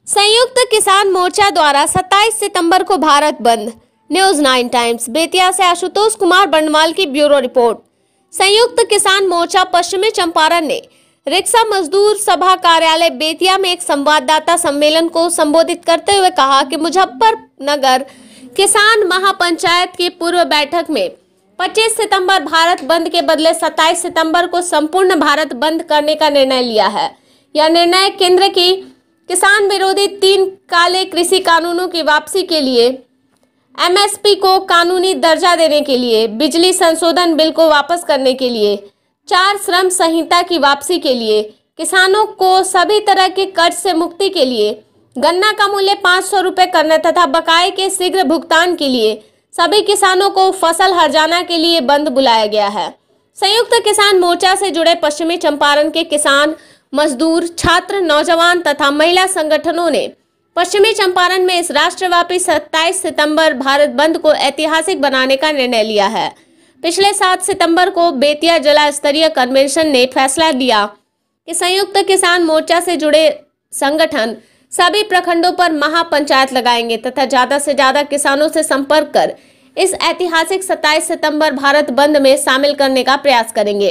संयुक्त किसान मोर्चा द्वारा 27 सितंबर को भारत बंद। न्यूज 9 टाइम्स बेतिया से आशुतोष कुमार बंडवाल की ब्यूरो रिपोर्ट। संयुक्त किसान मोर्चा पश्चिमी चंपारण ने रिक्शा मजदूर सभा कार्यालय बेतिया में एक संवाददाता सम्मेलन को संबोधित करते हुए कहा कि मुजफ्फरनगर किसान महापंचायत की पूर्व बैठक में 25 सितंबर भारत बंद के बदले 27 सितंबर को संपूर्ण भारत बंद करने का निर्णय लिया है। यह निर्णय केंद्र की किसान विरोधी 3 काले कृषि कानूनों की वापसी के लिए, एमएसपी को कानूनी दर्जा देने के लिए, बिजली संशोधन बिल को वापस करने के लिए, 4 श्रम संहिता की वापसी के लिए, किसानों को सभी तरह के कर्ज से मुक्ति के लिए, गन्ना का मूल्य 500 रुपए करने तथा बकाये के शीघ्र भुगतान के लिए सभी किसानों को फसल हर्जाना के लिए बंद बुलाया गया है। संयुक्त किसान मोर्चा से जुड़े पश्चिमी चंपारण के किसान, मजदूर, छात्र, नौजवान तथा महिला संगठनों ने पश्चिमी चंपारण में इस राष्ट्रव्यापी 27 सितंबर भारत बंद को ऐतिहासिक बनाने का निर्णय लिया है। पिछले 7 सितंबर को बेतिया जिला स्तरीय कन्वेंशन ने फैसला लिया कि संयुक्त किसान मोर्चा से जुड़े संगठन सभी प्रखंडों पर महापंचायत लगाएंगे तथा ज्यादा से ज्यादा किसानों से संपर्क कर इस ऐतिहासिक 27 सितंबर भारत बंद में शामिल करने का प्रयास करेंगे।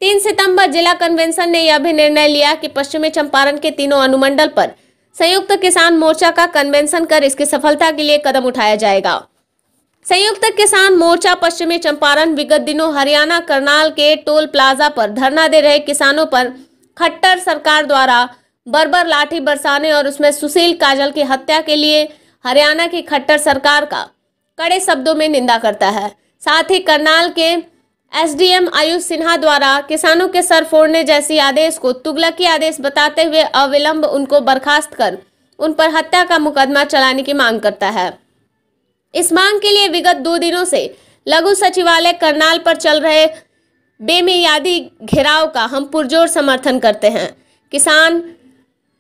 3 सितंबर जिला कन्वेंशन ने यह भी निर्णय लिया कि पश्चिमी चंपारण के तीनों अनुमंडल पर संयुक्त किसान मोर्चा का कन्वेंशन कर इसकी सफलता के लिए कदम उठाया जाएगा। संयुक्त किसान मोर्चा पश्चिमी चंपारण विगत दिनों हरियाणा करनाल के टोल प्लाजा पर धरना दे रहे किसानों पर खट्टर सरकार द्वारा बर्बर लाठी बरसाने और उसमें सुशील काजल की हत्या के लिए हरियाणा की खट्टर सरकार का कड़े शब्दों में निंदा करता है। साथ ही करनाल के एसडीएम आयुष सिन्हा द्वारा किसानों के सर फोड़ने जैसी आदेश को तुगलकी आदेश बताते हुए अविलंब उनको बर्खास्त कर उन पर हत्या का मुकदमा चलाने की मांग करता है। इस मांग के लिए विगत 2 दिनों से लघु सचिवालय करनाल पर चल रहे बेमियादी घेराव का हम पुरजोर समर्थन करते हैं।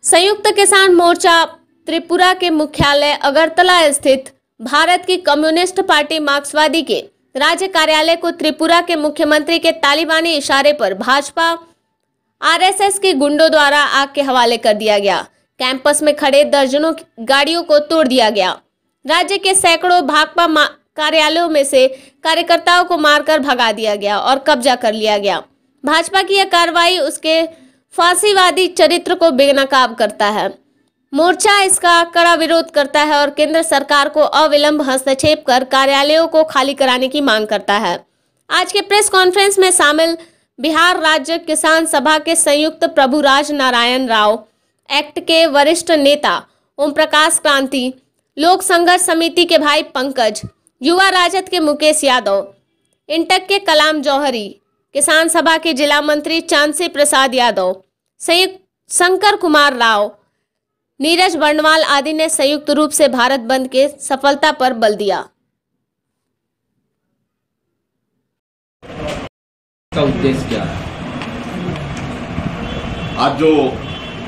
संयुक्त किसान मोर्चा त्रिपुरा के मुख्यालय अगरतला स्थित भारत की कम्युनिस्ट पार्टी मार्क्सवादी के राज्य कार्यालय को त्रिपुरा के मुख्यमंत्री के तालिबानी इशारे पर भाजपा आरएसएस के गुंडों द्वारा आग के हवाले कर दिया गया। कैंपस में खड़े दर्जनों गाड़ियों को तोड़ दिया गया। राज्य के सैकड़ों भाकपा कार्यालयों में से कार्यकर्ताओं को मारकर भगा दिया गया और कब्जा कर लिया गया। भाजपा की यह कार्रवाई उसके फांसीवादी चरित्र को बेनकाब करता है। मोर्चा इसका कड़ा विरोध करता है और केंद्र सरकार को अविलंब हस्तक्षेप कर कार्यालयों को खाली कराने की मांग करता है। आज के प्रेस कॉन्फ्रेंस में शामिल बिहार राज्य किसान सभा के संयुक्त प्रभुराज नारायण राव, एक्ट के वरिष्ठ नेता ओम प्रकाश क्रांति, लोक संघर्ष समिति के भाई पंकज, युवा राजद के मुकेश यादव, इंटक के कलाम जौहरी, किसान सभा के जिला मंत्री चांसी प्रसाद यादव, संयुक्त शंकर कुमार राव, नीरज बंडवाल आदि ने संयुक्त रूप से भारत बंद के सफलता पर बल दिया। का उद्देश्य क्या है? आज जो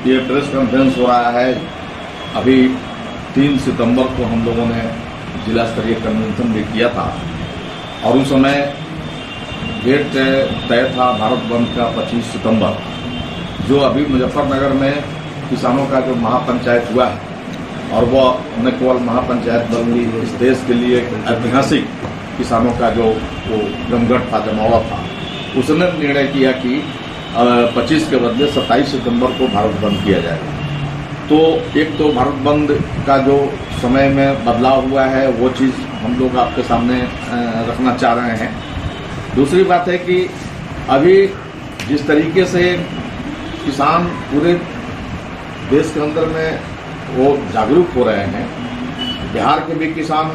ये प्रेस कॉन्फ्रेंस हो रहा है, अभी 3 सितंबर को हम लोगों ने जिला स्तरीय कन्वेंशन भी किया था और उस समय डेट तय था भारत बंद का 25 सितंबर। जो अभी मुजफ्फरनगर में किसानों का जो महापंचायत हुआ है और वह न केवल महापंचायत बल्कि इस देश के लिए ऐतिहासिक किसानों का जो वो जमघट था, जमावड़ा था, उसने निर्णय किया कि 25 के बदले 27 सितंबर को भारत बंद किया जाएगा। तो एक तो भारत बंद का जो समय में बदलाव हुआ है वो चीज़ हम लोग आपके सामने रखना चाह रहे हैं। दूसरी बात है कि अभी जिस तरीके से किसान पूरे देश के अंदर में वो जागरूक हो रहे हैं, बिहार के भी किसान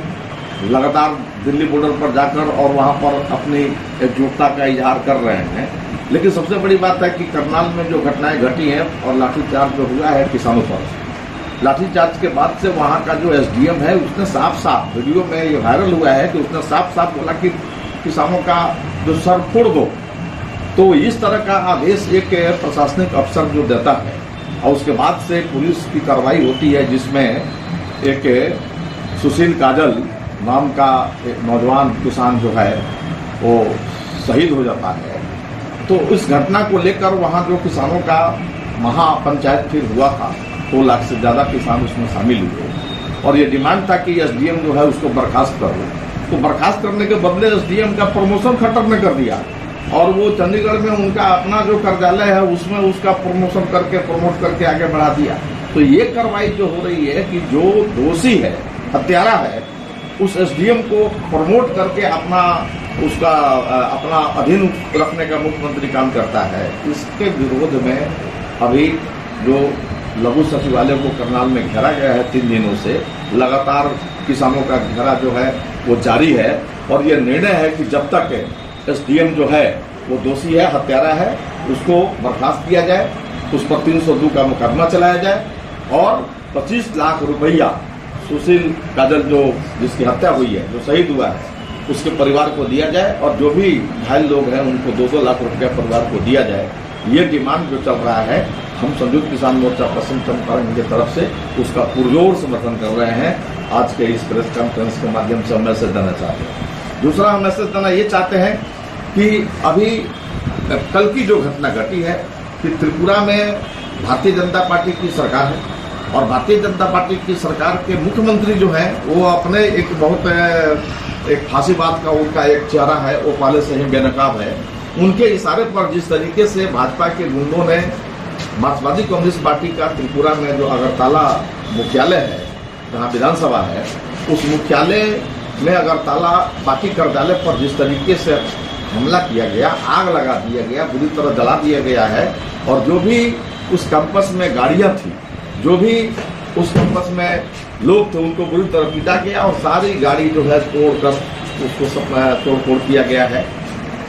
लगातार दिल्ली बॉर्डर पर जाकर और वहाँ पर अपनी एकजुटता का इजहार कर रहे हैं। लेकिन सबसे बड़ी बात है कि करनाल में जो घटनाएं घटी हैं और लाठीचार्ज जो हुआ है किसानों पर, लाठीचार्ज के बाद से वहाँ का जो एसडीएम है उसने साफ साफ वीडियो में ये वायरल हुआ है कि उसने साफ साफ बोला कि किसानों का जो सर फोड़ दो। तो इस तरह का आदेश एक प्रशासनिक अफसर जो देता है और उसके बाद से पुलिस की कार्रवाई होती है, जिसमें एक सुशील काजल नाम का एक नौजवान किसान जो है वो शहीद हो जाता है। तो इस घटना को लेकर वहाँ जो किसानों का महापंचायत फिर हुआ था 2 लाख से ज़्यादा किसान उसमें शामिल हुए और ये डिमांड था कि एसडीएम जो है उसको बर्खास्त करो। तो बर्खास्त करने के बदले एसडीएम का प्रमोशन खट्टर ने कर दिया और वो चंडीगढ़ में उनका अपना जो कार्यालय है उसमें उसका प्रमोशन करके प्रमोट करके आगे बढ़ा दिया। तो ये कार्रवाई जो हो रही है कि जो दोषी है, हत्यारा है, उस एसडीएम को प्रमोट करके अपना अधीन रखने का मुख्यमंत्री काम करता है। इसके विरोध में अभी जो लघु सचिवालय को करनाल में घेरा गया है 3 दिनों से, लगातार किसानों का घेरा जो है वो जारी है और ये निर्णय है कि जब तक एसडीएम जो है वो दोषी है, हत्यारा है, उसको बर्खास्त किया जाए, उस पर 302 का मुकदमा चलाया जाए और 25 लाख रुपया सुशील काजल जो जिसकी हत्या हुई है, जो शहीद हुआ है, उसके परिवार को दिया जाए और जो भी घायल लोग हैं उनको 2-2 लाख रुपया परिवार को दिया जाए। ये डिमांड जो चल रहा है, हम संयुक्त किसान मोर्चा पश्चिम चंपारण की तरफ से उसका पुरजोर समर्थन कर रहे हैं। आज के इस प्रेस कॉन्फ्रेंस के माध्यम से हम मैसेज देना चाहते हैं। दूसरा हम मैसेज देना ये चाहते हैं कि अभी कल की जो घटना घटी है कि त्रिपुरा में भारतीय जनता पार्टी की सरकार है और भारतीय जनता पार्टी की सरकार के मुख्यमंत्री जो हैं वो अपने एक फांसीवाद का उनका एक चेहरा है, वो पहले से ही बेनकाब है। उनके इशारे पर जिस तरीके से भाजपा के गुंडों ने मार्क्सवादी कम्युनिस्ट पार्टी का त्रिपुरा में जो अगरतला मुख्यालय है, जहाँ विधानसभा है, उस मुख्यालय में अगरतला पार्टी कार्यालय पर जिस तरीके से हमला किया गया, आग लगा दिया गया, बुरी तरह जला दिया गया है और जो भी उस कैंपस में गाड़ियाँ थी, जो भी उस कैंपस में लोग थे, उनको बुरी तरह पीटा गया और सारी गाड़ी जो है तोड़कर उसको सब तोड़ किया गया है।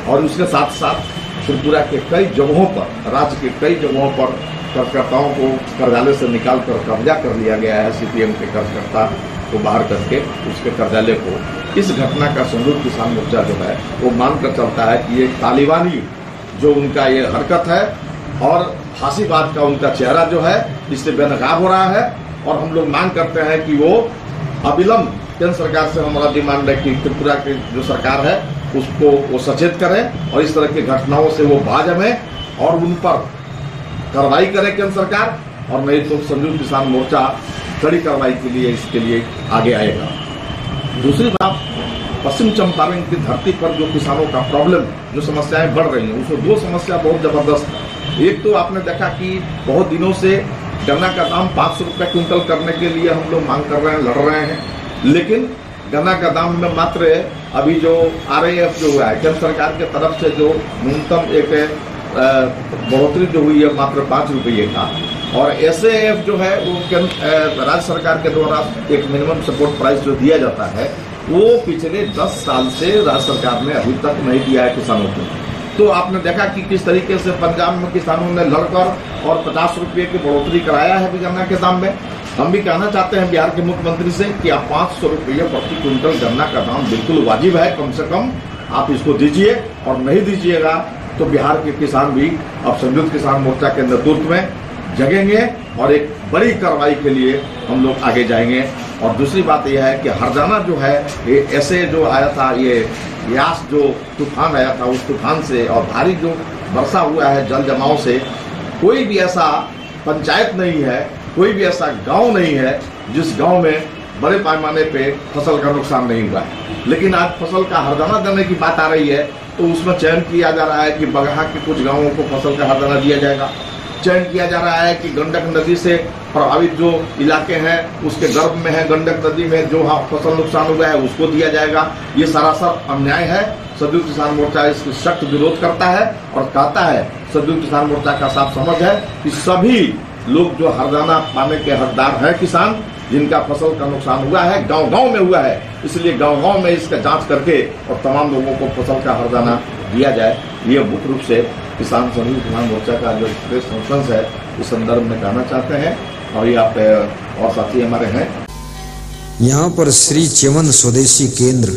और उसके साथ साथ त्रिपुरा के कई जगहों पर, राज्य के कई जगहों पर कार्यकर्ताओं को कार्यालय से निकाल कर कब्जा कर लिया गया है। सीपीएम के कार्यकर्ता को बाहर करके उसके कार्यालय को। इस घटना का संयुक्त किसान मोर्चा जो है वो मानकर चलता है कि ये तालिबानी जो उनका ये हरकत है और फांसीवाद का उनका चेहरा जो है इससे बेनकाब हो रहा है और हम लोग मांग करते हैं कि वो अविलंब केंद्र सरकार से हमारा डिमांड है कि त्रिपुरा की जो सरकार है उसको वो सचेत करें और इस तरह की घटनाओं से वो बाज हमें और उन पर कार्रवाई करे केंद्र सरकार, और नहीं तो संयुक्त किसान मोर्चा कड़ी कार्रवाई के लिए इसके लिए आगे आएगा। दूसरी बात, पश्चिम चंपारण की धरती पर जो किसानों का प्रॉब्लम, जो समस्याएं बढ़ रही हैं, उसमें 2 समस्या बहुत जबरदस्त है। एक तो आपने देखा कि बहुत दिनों से गन्ना का दाम 500 रुपये क्विंटल करने के लिए हम लोग मांग कर रहे हैं, लड़ रहे हैं, लेकिन गन्ना का दाम में मात्र अभी जो RAF जो हुआ है केंद्र सरकार की तरफ से जो न्यूनतम एक बढ़ोतरी जो हुई है मात्र 5 रुपये का, और SAF जो है वो राज्य सरकार के द्वारा एक मिनिमम सपोर्ट प्राइस जो दिया जाता है वो पिछले 10 साल से राज्य सरकार ने अभी तक नहीं दिया है किसानों को। तो आपने देखा कि किस तरीके से पंजाब में किसानों ने लड़कर और 50 रुपये की बढ़ोतरी कराया है गन्ना के दाम में। हम भी कहना चाहते हैं बिहार के मुख्यमंत्री से कि आप 500 रुपये प्रति क्विंटल गन्ना का दाम बिल्कुल वाजिब है, कम से कम आप इसको दीजिए, और नहीं दीजिएगा तो बिहार के किसान भी अब संयुक्त किसान मोर्चा के नेतृत्व में जगेंगे और एक बड़ी कार्रवाई के लिए हम लोग आगे जाएंगे। और दूसरी बात यह है कि हरजाना जो है ये ऐसे जो आया था, ये यास जो तूफान आया था, उस तूफान से और भारी जो वर्षा हुआ है जल जमाव से, कोई भी ऐसा पंचायत नहीं है, कोई भी ऐसा गांव नहीं है जिस गांव में बड़े पैमाने पे फसल का नुकसान नहीं हुआ है। लेकिन आज फसल का हरजाना देने की बात आ रही है तो उसमें चयन किया जा रहा है कि बगहा के कुछ गांवों को फसल का हरजाना दिया जाएगा। चयन किया जा रहा है कि गंडक नदी से प्रभावित जो इलाके हैं उसके गर्भ में है गंडक नदी में जो फसल नुकसान हुआ है उसको दिया जाएगा। ये सरासर अन्याय है। संयुक्त किसान मोर्चा इसका सख्त विरोध करता है और कहता है, संयुक्त किसान मोर्चा का साफ समझ है कि सभी लोग जो हरजाना पाने के हकदार हैं किसान, जिनका फसल का नुकसान हुआ है, गांव-गांव में हुआ है, इसलिए गांव-गांव में इसका जांच करके और तमाम लोगों को फसल का हरजाना दिया जाए। ये मुख्य रूप से किसान संयुक्त किसान मोर्चा का जो प्रेस कॉन्फ्रेंस है इस संदर्भ में कहना चाहते हैं। और ये आप और साथी हमारे हैं यहाँ पर श्री च्यवन स्वदेशी केंद्र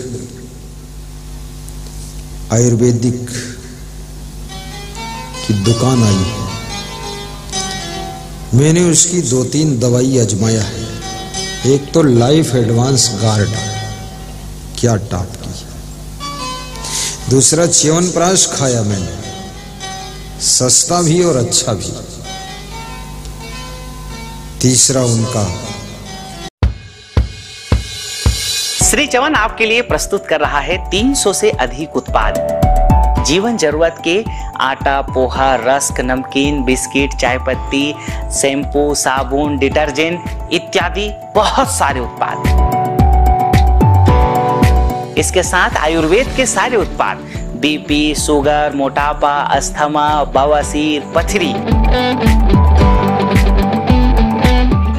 आयुर्वेदिक की दुकान आई। मैंने उसकी 2-3 दवाई आजमाया है। एक तो लाइफ एडवांस गार्ड, क्या टाप की। दूसरा च्यवनप्राश खाया मैंने, सस्ता भी और अच्छा भी। तीसरा उनका। श्री चवन आपके लिए प्रस्तुत कर रहा है 300 से अधिक उत्पाद, जीवन जरूरत के आटा, पोहा, रस्क, नमकीन, बिस्किट, चाय पत्ती, शैम्पू, साबुन, डिटर्जेंट इत्यादि बहुत सारे उत्पाद। इसके साथ आयुर्वेद के सारे उत्पाद, बीपी, शुगर, मोटापा, अस्थमा, बवासीर, पथरी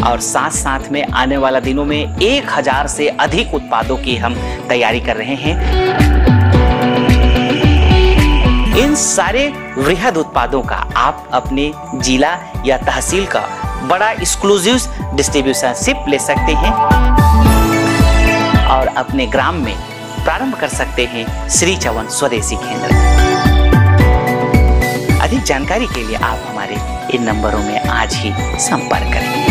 और साथ साथ में आने वाला दिनों में 1000 से अधिक उत्पादों की हम तैयारी कर रहे हैं। इन सारे वृहद उत्पादों का आप अपने जिला या तहसील का बड़ा एक्सक्लूसिव डिस्ट्रीब्यूशनशिप ले सकते हैं और अपने ग्राम में प्रारंभ कर सकते हैं श्री चवन स्वदेशी केंद्र। अधिक जानकारी के लिए आप हमारे इन नंबरों में आज ही संपर्क करें।